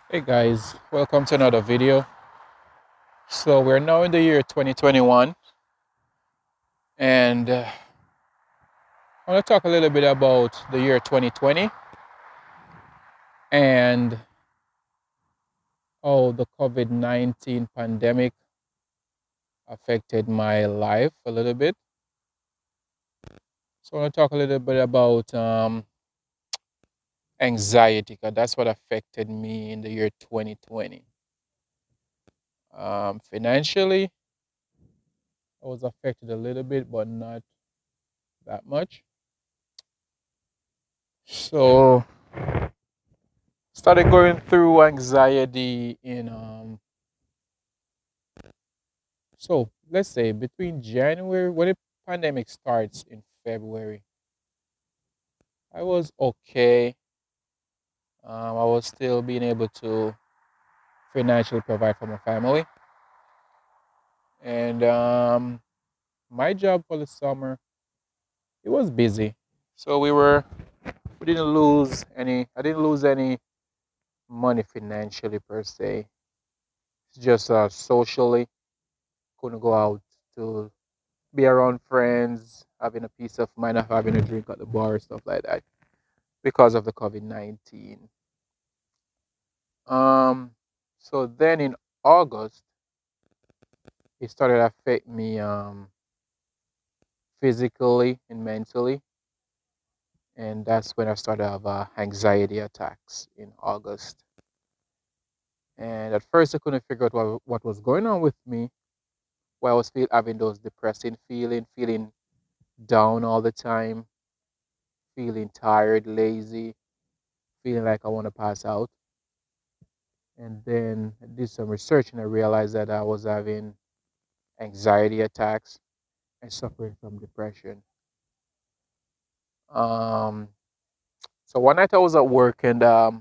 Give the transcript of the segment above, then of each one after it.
Hey guys, welcome to another video. So we're now in the year 2021, and I want to talk a little bit about the year 2020 and how the COVID-19 pandemic affected my life a little bit. So I want to talk a little bit about anxiety, because that's what affected me in the year 2020. Financially, I was affected a little bit, but not that much. So started going through anxiety in so let's say between January, when the pandemic starts in February, I was okay. I was still being able to financially provide for my family, and my job for the summer, it was busy. So we didn't lose any. I didn't lose any money financially per se. It's just socially, couldn't go out to be around friends, having a peace of mind of having a drink at the bar, stuff like that, because of the COVID-19. Um, so then in August, it started to affect me physically and mentally, and that's when I started to have anxiety attacks in August. And at first, I couldn't figure out what was going on with me. Why I was having those depressing feeling down all the time, feeling tired, lazy, feeling like I want to pass out. And then I did some research and I realized that I was having anxiety attacks and suffering from depression. Um, so one night I was at work and I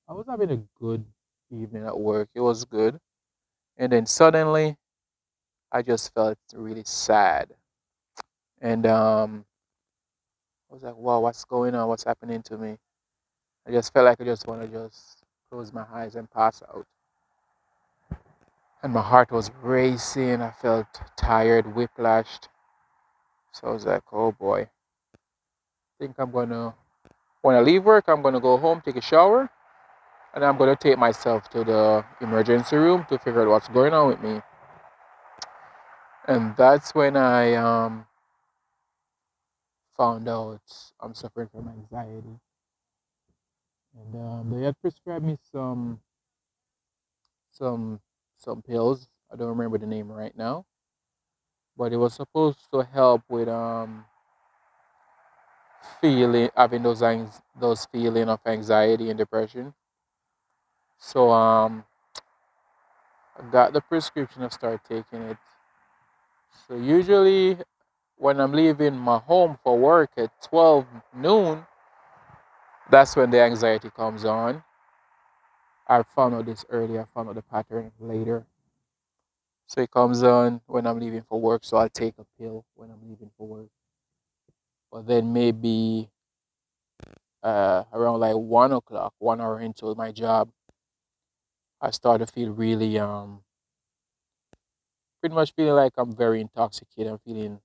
was having a good evening at work. It was good. And then suddenly I just felt really sad. And I was like, wow, what's going on? What's happening to me? I just felt like I just want to just close my eyes and pass out. And my heart was racing. I felt tired, whiplashed. So I was like, oh boy, think I'm gonna when I leave work, I'm gonna go home, take a shower, and I'm gonna take myself to the emergency room to figure out what's going on with me. And that's when I found out I'm suffering from anxiety. And they had prescribed me some some pills. I don't remember the name right now, but it was supposed to help with feeling having those feeling of anxiety and depression. So I got the prescription. I started taking it. So usually when I'm leaving my home for work at 12 noon, that's when the anxiety comes on. I found out this earlier, I found out the pattern later. So it comes on when I'm leaving for work, so I'll take a pill when I'm leaving for work. But then maybe around like 1 o'clock, 1 hour into my job, I start to feel really pretty much feeling like I'm very intoxicated. I'm feeling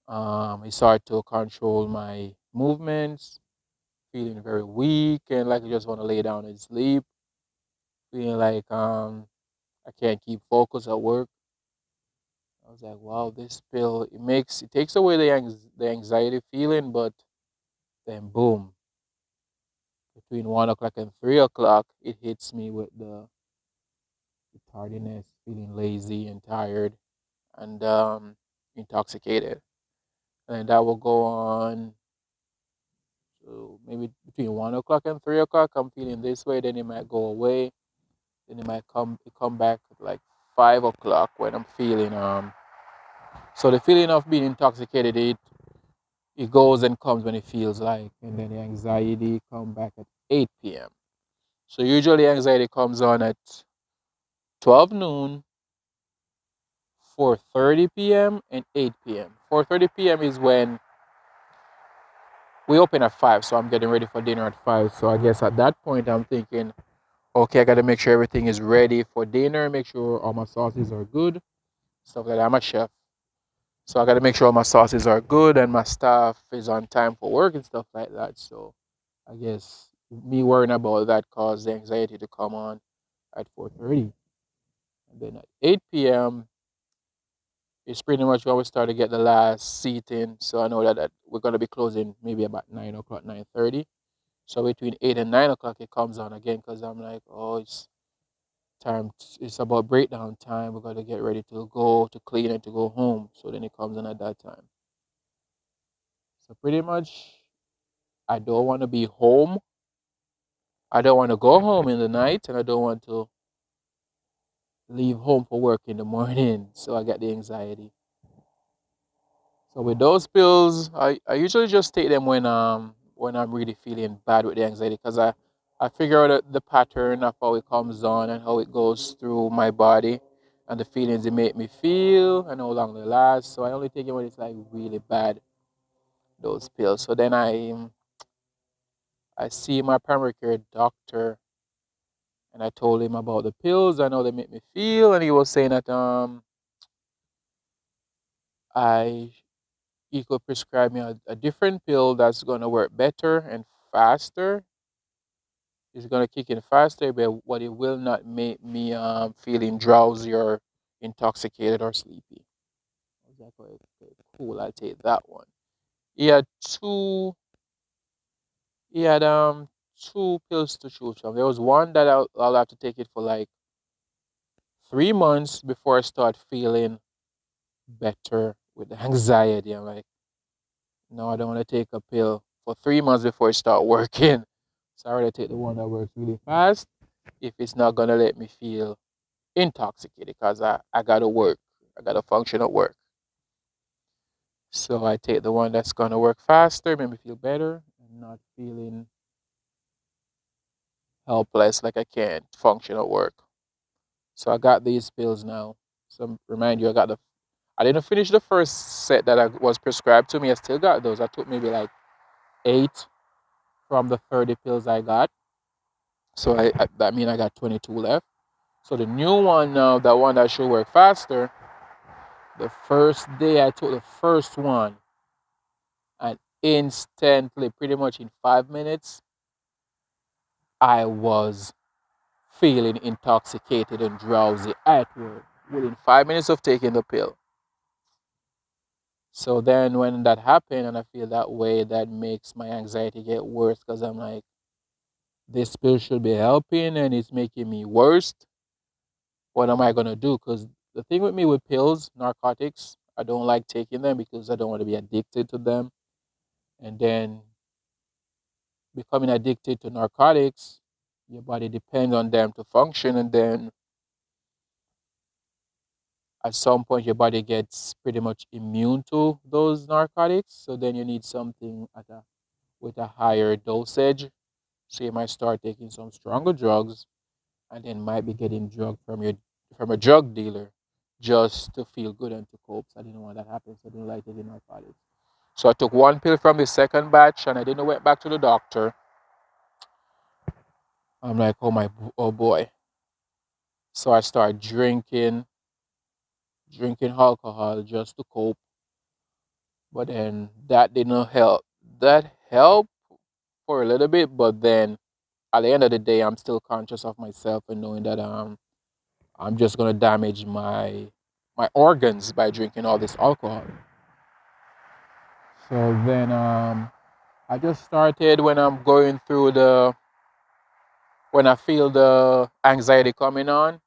I start to control my movements, feeling very weak and like I just want to lay down and sleep, feeling like I can't keep focus at work. I was like, wow, this pill it takes away the anxiety feeling, but then boom, between 1 o'clock and 3 o'clock, it hits me with the tardiness, feeling lazy and tired and intoxicated, and that will go on. So maybe between 1 o'clock and 3 o'clock, I'm feeling this way. Then it might go away. Then it come back at like 5 o'clock when I'm feeling So the feeling of being intoxicated, it goes and comes when it feels like, and then the anxiety come back at 8 p.m. So usually anxiety comes on at 12 noon, 4:30 p.m. and 8 p.m. 4:30 p.m. is when We open at 5, so I'm getting ready for dinner at 5. So I guess at that point I'm thinking, okay, I gotta make sure everything is ready for dinner, make sure all my sauces are good, stuff like that. I'm a chef. So I gotta make sure all my sauces are good and my staff is on time for work and stuff like that. So I guess me worrying about that caused the anxiety to come on at 4:30. And then at 8 p.m. it's pretty much when we start to get the last seat in. So I know that we're gonna be closing maybe about 9 o'clock, 9:30. So between 8 and 9 o'clock, it comes on again because I'm like, oh, it's time. It's about breakdown time. We got to get ready to go to clean and to go home. So then it comes on at that time. So pretty much, I don't want to be home. I don't want to go home in the night, and I don't want to leave home for work in the morning. So I get the anxiety. So with those pills, I usually just take them when I'm really feeling bad with the anxiety because I figure out the pattern of how it comes on and how it goes through my body and the feelings it make me feel and how long they last. So I only take it when it's like really bad, those pills. So then I see my primary care doctor and I told him about the pills and how they make me feel, and he was saying that I he could prescribe me a different pill that's gonna work better and faster. It's gonna kick in faster, but what it will not make me feeling drowsy or intoxicated or sleepy. I was like, "Oh, okay, cool, I'll take that one." He had two. He had two pills to choose from. There was one that I'll have to take it for like 3 months before I start feeling better with the anxiety. I'm like, no, I don't want to take a pill for 3 months before it start working. So I rather take the one that works really fast if it's not gonna let me feel intoxicated because I gotta work. I gotta function at work. So I take the one that's gonna work faster, make me feel better, and not feeling helpless like I can't function at work. So I got these pills now. So remind you, I didn't finish the first set that I was prescribed to me. I still got those. I took maybe like 8 from the 30 pills I got. So that means I got 22 left. So the new one now, that one that should work faster, the first day I took the first one and instantly, pretty much in 5 minutes, I was feeling intoxicated and drowsy at work within 5 minutes of taking the pill. So then when that happened and I feel that way, that makes my anxiety get worse because I'm like, this pill should be helping and it's making me worse. What am I gonna do? Because the thing with me with pills, narcotics, I don't like taking them because I don't want to be addicted to them. And then becoming addicted to narcotics, your body depends on them to function, and then at some point your body gets pretty much immune to those narcotics. So then you need something with a higher dosage. So you might start taking some stronger drugs, and then might be getting drug from a drug dealer just to feel good and to cope. So I didn't want that to happen. So I didn't like taking narcotics. So I took one pill from the second batch, and I didn't went back to the doctor. I'm like, oh boy. So I started drinking alcohol just to cope. But then that didn't help. That helped for a little bit, but then at the end of the day, I'm still conscious of myself and knowing that I'm just gonna damage my organs by drinking all this alcohol. So then I just started when I'm going through when I feel the anxiety coming on.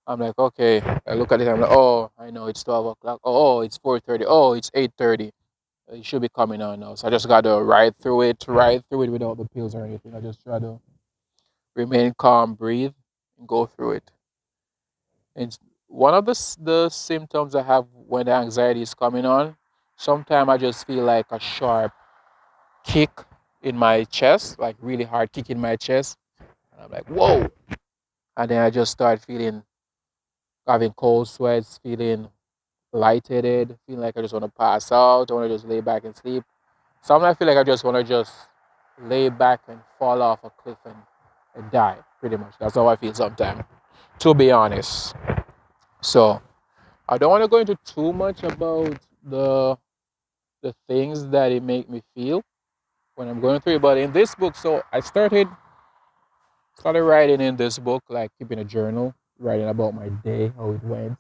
I'm like, okay. I look at it. I'm like, oh, I know it's 12 o'clock. Oh, it's 4:30. Oh, it's 8:30. It should be coming on now. So I just gotta ride through it without the pills or anything. I just try to remain calm, breathe, and go through it. And one of the symptoms I have when the anxiety is coming on, sometimes I just feel like a sharp kick in my chest, like really hard kick in my chest. And I'm like, whoa. And then I just start having cold sweats, feeling lightheaded, feeling like I just want to pass out. I want to just lay back and sleep. Sometimes I feel like I just want to just lay back and fall off a cliff and die. Pretty much. That's how I feel sometimes. To be honest. So I don't want to go into too much about the the things that it make me feel when I'm going through it. But in this book, so I started writing in this book, like keeping a journal, writing about my day, how it went,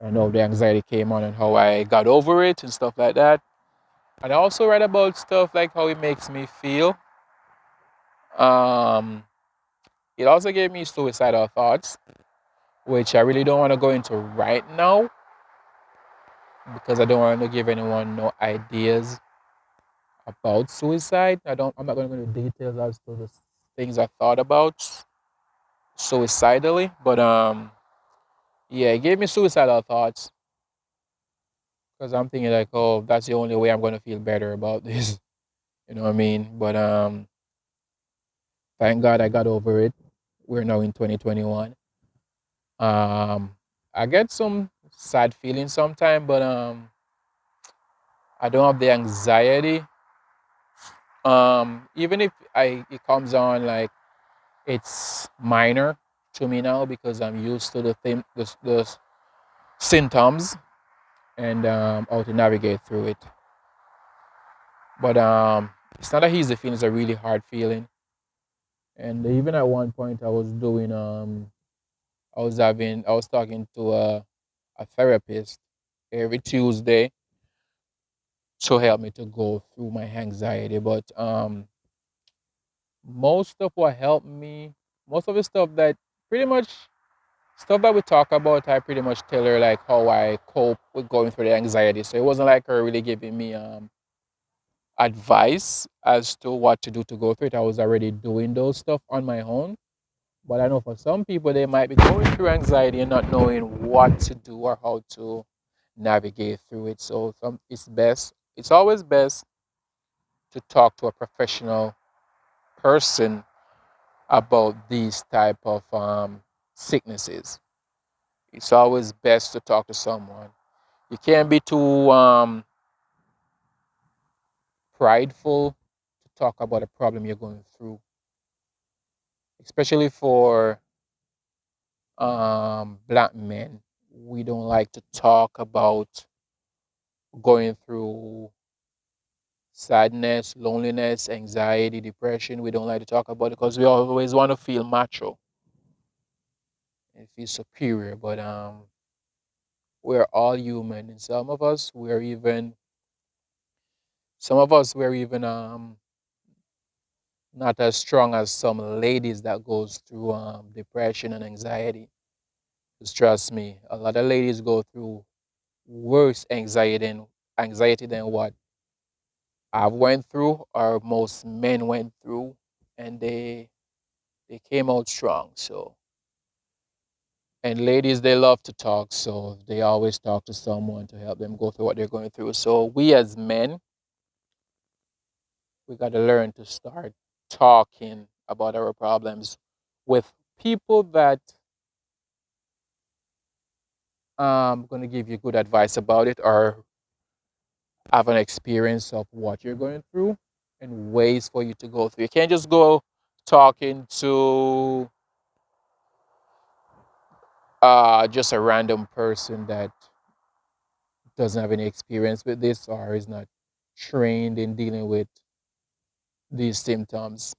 and how the anxiety came on and how I got over it and stuff like that. And I also write about stuff like how it makes me feel. Um, it also gave me suicidal thoughts, which I really don't want to go into right now because I don't want to give anyone no ideas about suicide. I'm not going to go into details as to the things I thought about suicidally, but yeah, it gave me suicidal thoughts because I'm thinking like, oh, that's the only way I'm going to feel better about this. You know what I mean? But thank God I got over it. We're now in 2021. Um, I get some sad feelings sometimes, but I don't have the anxiety. Even if I it comes on like it's minor to me now because I'm used to the symptoms and how to navigate through it. But it's not a easy feeling; it's a really hard feeling. And even at one point, I was talking to a therapist every Tuesday to help me to go through my anxiety. But most of what helped me, most of the stuff that pretty much stuff that we talk about, I pretty much tell her like how I cope with going through the anxiety. So it wasn't like her really giving me advice as to what to do to go through it. I was already doing those stuff on my own. But I know for some people they might be going through anxiety and not knowing what to do or how to navigate through it. So it's always best to talk to a professional person about these type of sicknesses. It's always best to talk to someone. You can't be too prideful to talk about a problem you're going through, especially for black men. We don't like to talk about going through sadness, loneliness, anxiety, depression. We don't like to talk about it because we always want to feel macho and feel superior. But we're all human, and some of us we're even not as strong as some ladies that goes through depression and anxiety. Just trust me, a lot of ladies go through worse anxiety than what I've went through or most men went through, and they came out strong. So, and ladies, they love to talk, so they always talk to someone to help them go through what they're going through. So we as men, we got to learn to start talking about our problems with people that going to give you good advice about it or have an experience of what you're going through and ways for you to go through. You can't just go talking to just a random person that doesn't have any experience with this or is not trained in dealing with these symptoms.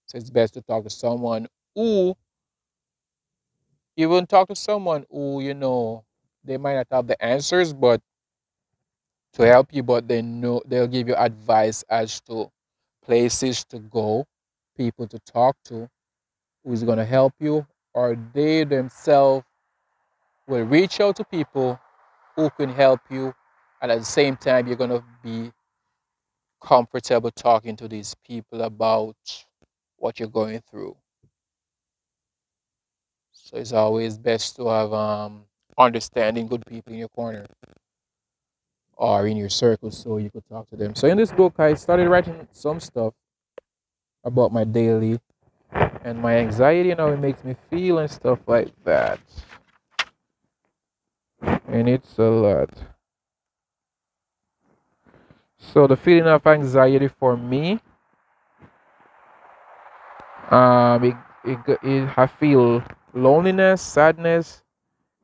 So it's best to talk to someone who, even talk to someone who, they might not have the answers, but to help you, but they'll give you advice as to places to go, people to talk to, who's going to help you, or they themselves will reach out to people who can help you. And at the same time, you're going to be comfortable talking to these people about what you're going through. So it's always best to have understanding good people in your corner or in your circle so you could talk to them. So in this book, I started writing some stuff about my daily and my anxiety and how it makes me feel and stuff like that. And it's a lot. So the feeling of anxiety for me, it, I feel loneliness, sadness,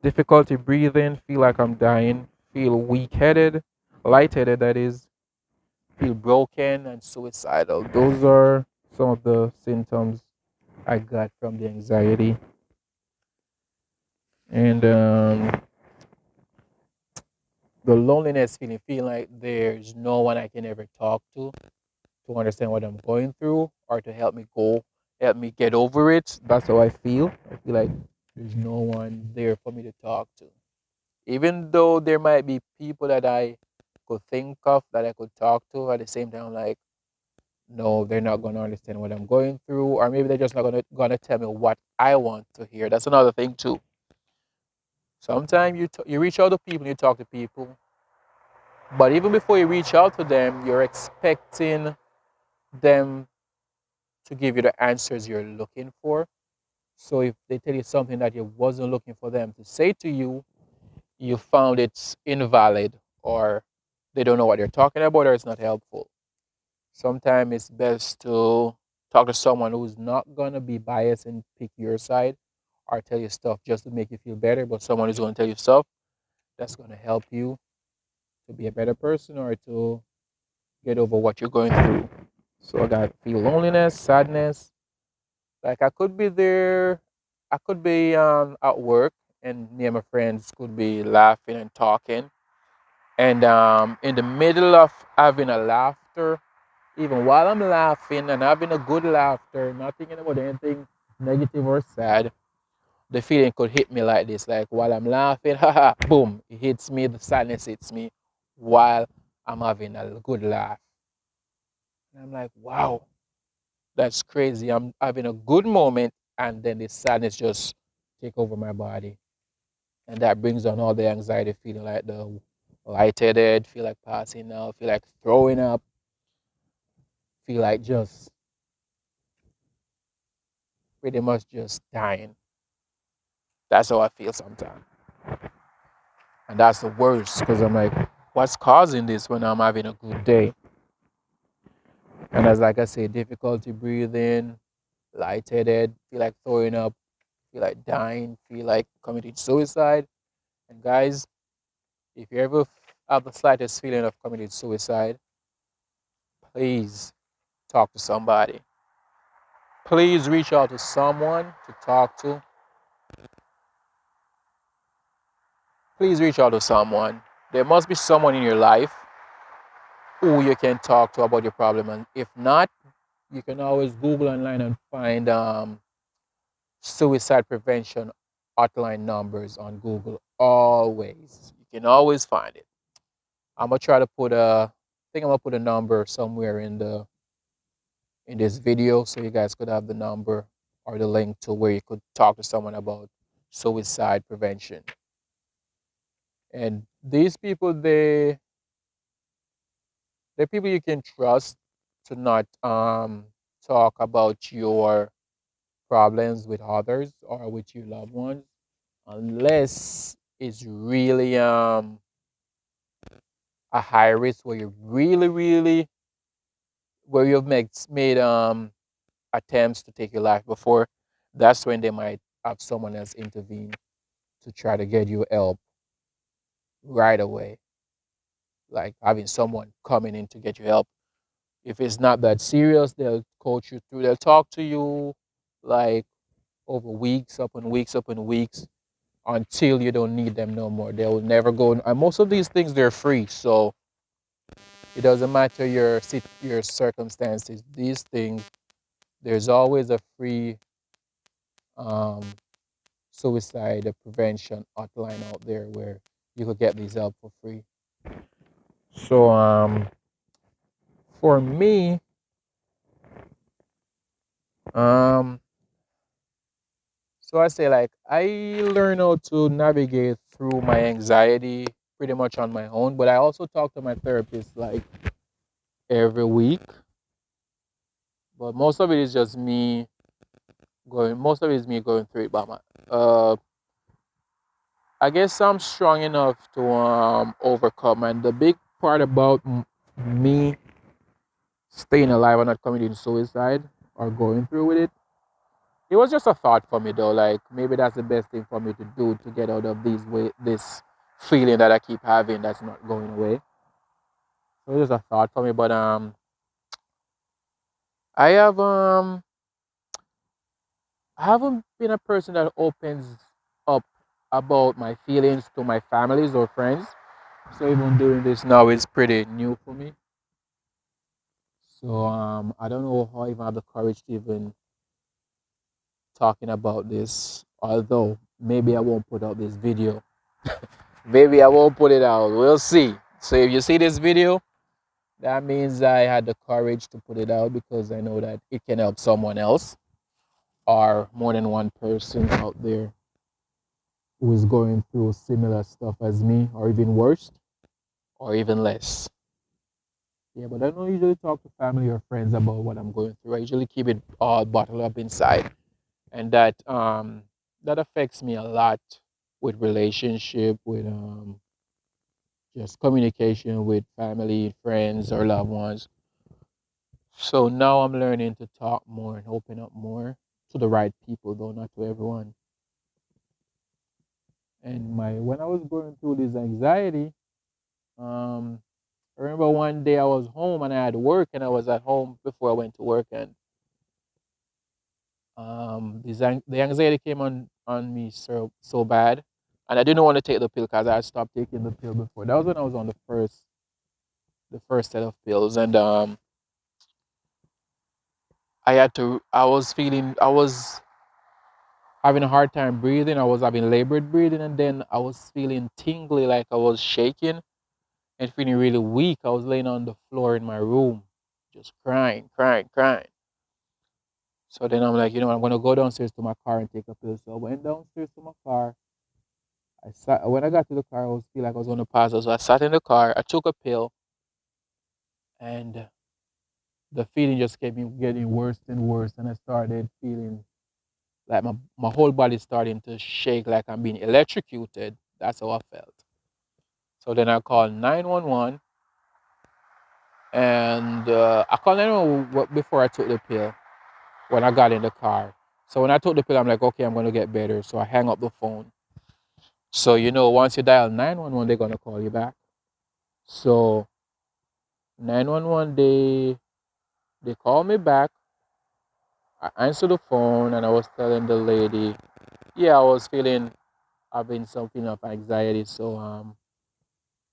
difficulty breathing, feel like I'm dying, feel weak-headed, lightheaded, that is, feel broken and suicidal. Those are some of the symptoms I got from the anxiety. And the loneliness feeling, feeling like there's no one I can ever talk to understand what I'm going through or to help me get over it. That's how I feel. I feel like there's no one there for me to talk to. Even though there might be people that I could think of that I could talk to, at the same time, like, no, they're not going to understand what I'm going through, or maybe they're just not going to tell me what I want to hear. That's another thing too. Sometimes you reach out to people, you talk to people, but even before you reach out to them, you're expecting them to give you the answers you're looking for. So if they tell you something that you wasn't looking for them to say to you, you found it's invalid, or they don't know what they're talking about, or it's not helpful. Sometimes it's best to talk to someone who's not gonna be biased and pick your side or tell you stuff just to make you feel better, but someone who's gonna tell you stuff that's gonna help you to be a better person or to get over what you're going through. So I got feel loneliness, sadness. Like I could be there, I could be at work, and me and my friends could be laughing and talking. And in the middle of having a laughter, even while I'm laughing and having a good laughter, not thinking about anything negative or sad, the feeling could hit me like this. Like while I'm laughing, haha, boom, it hits me, the sadness hits me while I'm having a good laugh. And I'm like, wow, that's crazy. I'm having a good moment, and then the sadness just take over my body. And that brings on all the anxiety, feeling like the lightheaded, feel like passing out, feel like throwing up, feel like just pretty much just dying. That's how I feel sometimes. And that's the worst because I'm like, what's causing this when I'm having a good day? And as like I say, difficulty breathing, lightheaded, feel like throwing up, feel like dying, feel like committing suicide. And guys, if you ever have the slightest feeling of committing suicide, please talk to somebody. Please reach out to someone to talk to. Please reach out to someone. There must be someone in your life who you can talk to about your problem. And if not, you can always Google online and find suicide prevention hotline numbers on Google. Always. You can always find it. I'm gonna try to put I think I'm gonna put a number somewhere in this video so you guys could have the number or the link to where you could talk to someone about suicide prevention. And these people, they're people you can trust to not talk about your problems with others or with your loved ones unless it's really a high risk where you really where you've made attempts to take your life before. That's when they might have someone else intervene to try to get you help right away, like having someone coming in to get you help. If it's not that serious, they'll coach you through, they'll talk to you like over weeks upon weeks upon weeks until you don't need them no more. They will never go. And most of these things, they're free, so it doesn't matter your circumstances. These things, there's always a free um, suicide prevention hotline out there where you could get these help for free. So for me, um, so I say like I learn how to navigate through my anxiety pretty much on my own, but I also talk to my therapist like every week. But most of it is just me going. Most of it is me going through it by my. Uh, I guess I'm strong enough to overcome. And the big part about me staying alive and not committing suicide or going through with it. It was just a thought for me though, like maybe that's the best thing for me to do to get out of this feeling that I keep having that's not going away. So it was a thought for me, but I have I haven't been a person that opens up about my feelings to my families or friends. So even doing this now is pretty new for me. So I don't know how I even have the courage to even talking about this. Although maybe I won't put out this video. Maybe I won't put it out. We'll see. So if you see this video, that means I had the courage to put it out because I know that it can help someone else or more than one person out there who is going through similar stuff as me, or even worse, or even less. Yeah, but I don't usually talk to family or friends about what I'm going through. I usually keep it all bottled up inside, and that affects me a lot with relationship, with just communication with family, friends, or loved ones. So now I'm learning to talk more and open up more to the right people, though not to everyone. And my when I was going through this anxiety, um, I remember one day I was home and I had work, and I was at home before I went to work, and the anxiety came on me so bad, and I didn't want to take the pill because I had stopped taking the pill before. That was when I was on the first set of pills, and I was having a hard time breathing. I was having labored breathing, and then I was feeling tingly, like I was shaking and feeling really weak. I was laying on the floor in my room, just crying, crying, crying. So then I'm like, I'm gonna go downstairs to my car and take a pill. So I went downstairs to my car. I sat when I got to the car, I was feel like I was gonna pass out. So I sat in the car, I took a pill, and the feeling just kept me getting worse and worse. And I started feeling like my whole body starting to shake like I'm being electrocuted. That's how I felt. So then I called 911, and I called 911 before I took the pill when I got in the car. So when I took the pill, I'm like, okay, I'm gonna get better. So I hang up the phone. So once you dial 911, they're gonna call you back. So 911, they called me back. I answered the phone and I was telling the lady, yeah, I was having something of anxiety. So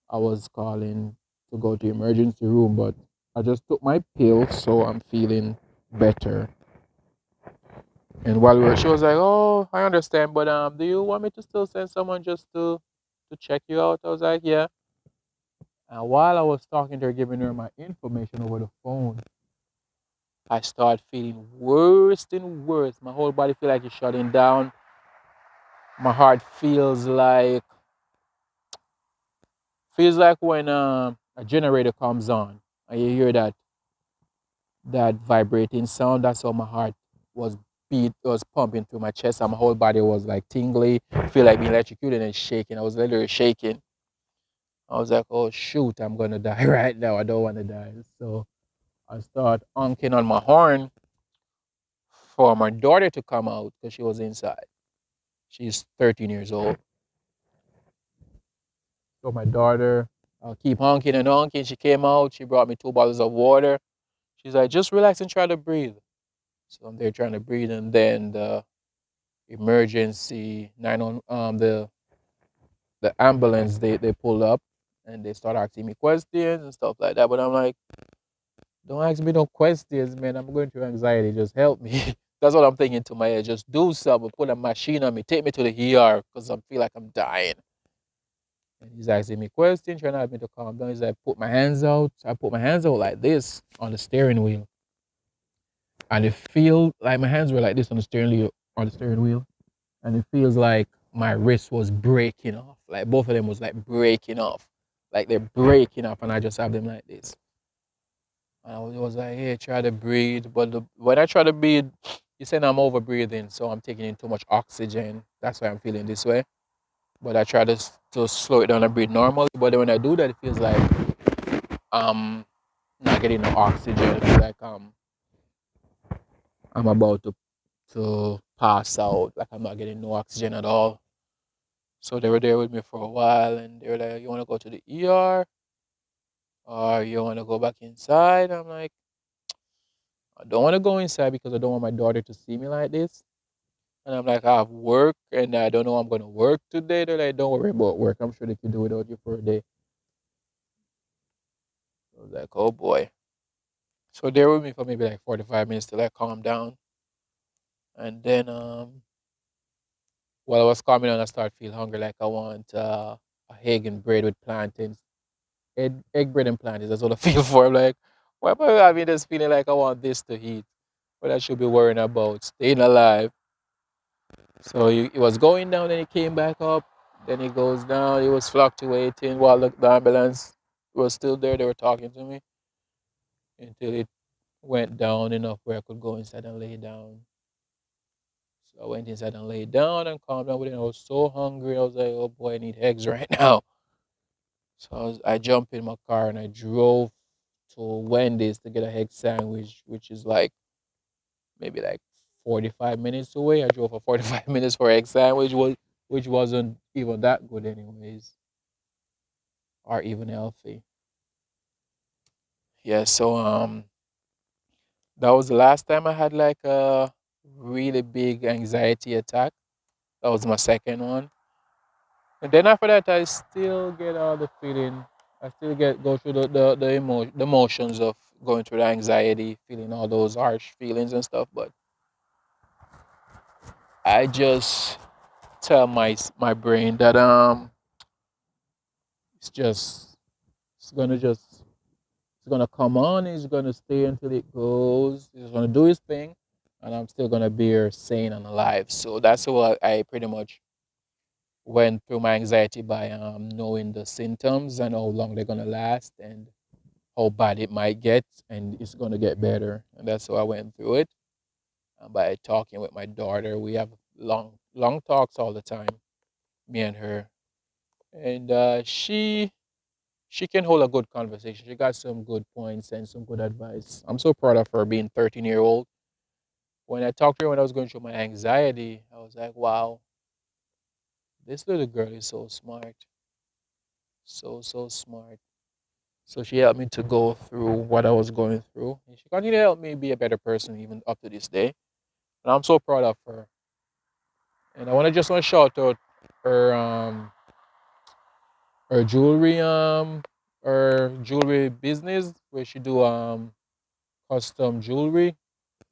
I was calling to go to emergency room, but I just took my pill, so I'm feeling better. And she was like, "Oh, I understand, but do you want me to still send someone just to check you out?" I was like, "Yeah." And while I was talking to her, giving her my information over the phone, I started feeling worse and worse. My whole body feel like it's shutting down. My heart feels like when a generator comes on and you hear that vibrating sound. That's how my heart was was pumping through my chest, and my whole body was like tingly, feel like being electrocuted and shaking. I was literally shaking. I was like, oh shoot, I'm gonna die right now. I don't want to die. So I start honking on my horn for my daughter to come out because she was inside. She's 13 years old. So my daughter, I'll keep honking and honking. She came out. She brought me 2 bottles of water. She's like, just relax and try to breathe. So I'm there trying to breathe, and then the emergency the ambulance, they pulled up and they start asking me questions and stuff like that. But I'm like, don't ask me no questions, man. I'm going through anxiety. Just help me. That's what I'm thinking to my head. Just do something. Put a machine on me. Take me to the ER because I feel like I'm dying. And he's asking me questions, trying to get me to calm down. He's like, put my hands out. I put my hands out like this on the steering wheel. And it feels like my hands were like this on the steering wheel. And it feels like my wrist was breaking off. Like both of them was like breaking off. Like they're breaking off, and I just have them like this. And I was like, hey, try to breathe. But when I try to breathe, you said I'm over breathing, so I'm taking in too much oxygen. That's why I'm feeling this way. But I try to slow it down and breathe normally. But then when I do that, it feels like um not getting no oxygen. I feel like I'm about to pass out. Like I'm not getting no oxygen at all. So they were there with me for a while, and they were like, "You want to go to the ER, or you want to go back inside?" I'm like, "I don't want to go inside because I don't want my daughter to see me like this." And I'm like, "I have work, and I don't know I'm going to work today." They're like, "Don't worry about work. I'm sure they can do without you for a day." I was like, "Oh boy." So they were with me for maybe like 45 minutes till I calm down, and then while I was calming down, I started feeling hungry. Like I want a egg and bread with plantains. Egg, bread, and plantains. That's what I feel for. I'm like, why am I having this feeling like I want this to eat? But I should be worrying about staying alive. So it was going down, then it came back up. Then it goes down. It was fluctuating while the ambulance was still there. They were talking to me until it went down enough where I could go inside and lay down. So I went inside and laid down and calmed down. But then I was so hungry. I was like, oh boy, I need eggs right now. So I jumped in my car and I drove to Wendy's to get a egg sandwich, which is like maybe like 45 minutes away. I drove for 45 minutes for egg sandwich, which wasn't even that good anyways, or even healthy. Yeah, so that was the last time I had like a really big anxiety attack. That was my second one. And then after that I still get all the feeling. I still get go through the emotions of going through the anxiety, feeling all those harsh feelings and stuff, but I just tell my brain that it's just it's gonna just it's gonna come on. It's gonna stay until it goes. It's gonna do its thing, and I'm still gonna be here sane and alive. So that's what I pretty much went through my anxiety by knowing the symptoms and how long they're gonna last and how bad it might get, and it's gonna get better. And that's how I went through it. And by talking with my daughter, we have long talks all the time, me and her, and she can hold a good conversation. She got some good points and some good advice. I'm so proud of her being 13-year old. When I talked to her when I was going through my anxiety, I was like, wow, this little girl is so smart. So smart. So she helped me to go through what I was going through. And she continued to help me be a better person even up to this day. And I'm so proud of her. And I want to shout out her her jewelry her jewelry business where she do custom jewelry.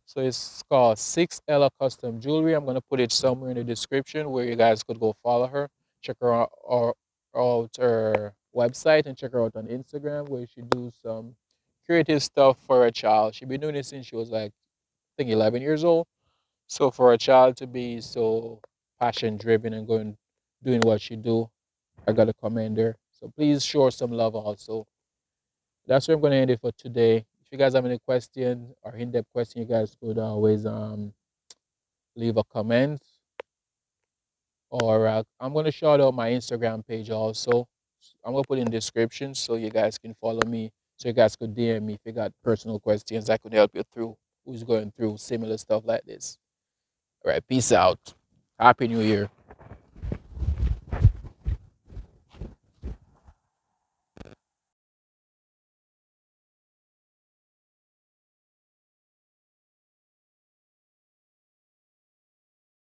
So it's called 6 Ella Custom Jewelry. I'm gonna put it somewhere in the description where you guys could go follow her, check her out, or out her website, and check her out on Instagram where she do some creative stuff for a child. She been doing it since she was like I think 11 years old. So for a child to be so passion driven and going doing what she do, I gotta commend her. So please show her some love also. That's where I'm gonna end it for today. If you guys have any questions or in-depth question, you guys could always leave a comment, or I'm gonna shout out my Instagram page also. I'm gonna put in the description so you guys can follow me. So you guys could DM me if you got personal questions I could help you through. Who's going through similar stuff like this? All right, peace out. Happy New Year.